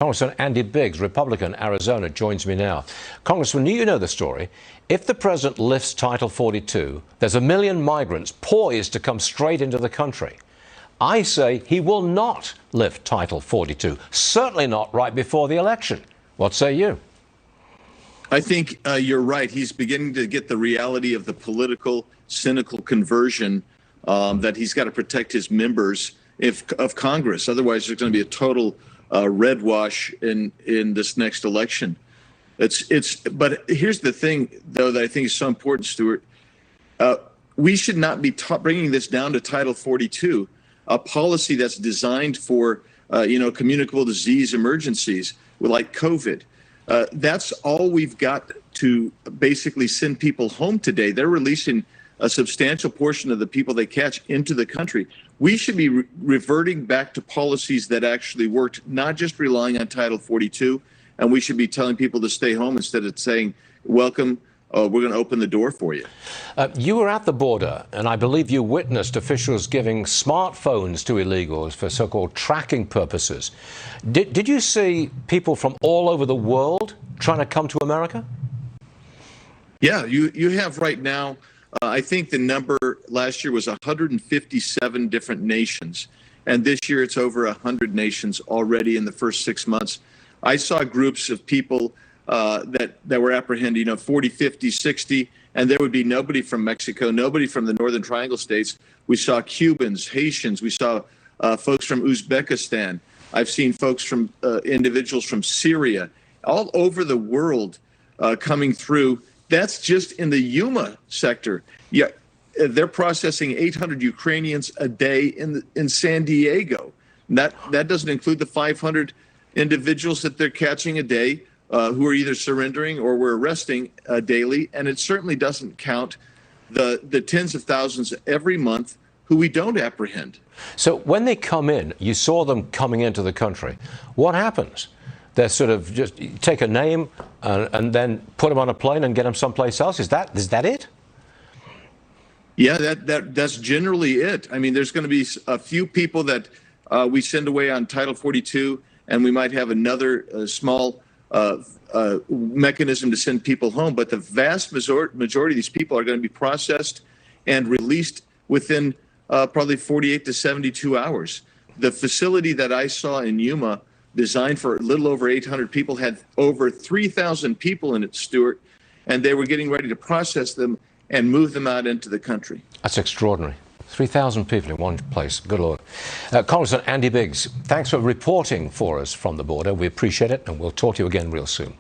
Congressman Andy Biggs, Republican, Arizona, joins me now. Congressman, you know the story. If the president lifts Title 42, there's 1 million migrants poised to come straight into the country. I say he will not lift Title 42, certainly not right before the election. What say you? I think you're right. He's beginning to get the reality of the political, cynical conversion that he's got to protect his members of Congress. Otherwise, there's going to be a total red wash in this next election. But here's the thing, though, that I think is so important, Stuart. We should not be bringing this down to Title 42, a policy that's designed for communicable disease emergencies like COVID. That's all we've got to basically send people home today. They're releasing a substantial portion of the people they catch into the country. We should be reverting back to policies that actually worked, not just relying on Title 42. And we should be telling people to stay home instead of saying, welcome, we're going to open the door for you. You were at the border, and I believe you witnessed officials giving smartphones to illegals for so-called tracking purposes. Did you see people from all over the world trying to come to America? Yeah, you have right now. I think the number last year was 157 different nations, and this year it's over 100 nations already in the first 6 months. I saw groups of people that were apprehending, 40, 50, 60, and there would be nobody from Mexico, nobody from the Northern Triangle states. We saw Cubans, Haitians, we saw folks from Uzbekistan. I've seen folks from individuals from Syria, all over the world coming through. That's just in the Yuma sector. Yeah, they're processing 800 Ukrainians a day in San Diego. That doesn't include the 500 individuals that they're catching a day who are either surrendering or we're arresting daily. And it certainly doesn't count the tens of thousands every month who we don't apprehend. So when they come in, you saw them coming into the country. What happens? They're sort of just take a name and then put them on a plane and get them someplace else. Is that it? Yeah, that's generally it. I mean, there's going to be a few people that we send away on Title 42, and we might have another small mechanism to send people home. But the vast majority of these people are going to be processed and released within probably 48 to 72 hours. The facility that I saw in Yuma, designed for a little over 800 people, had over 3,000 people in it, Stuart, and they were getting ready to process them and move them out into the country. That's extraordinary. 3,000 people in one place. Good Lord. Congressman Andy Biggs, thanks for reporting for us from the border. We appreciate it, and we'll talk to you again real soon.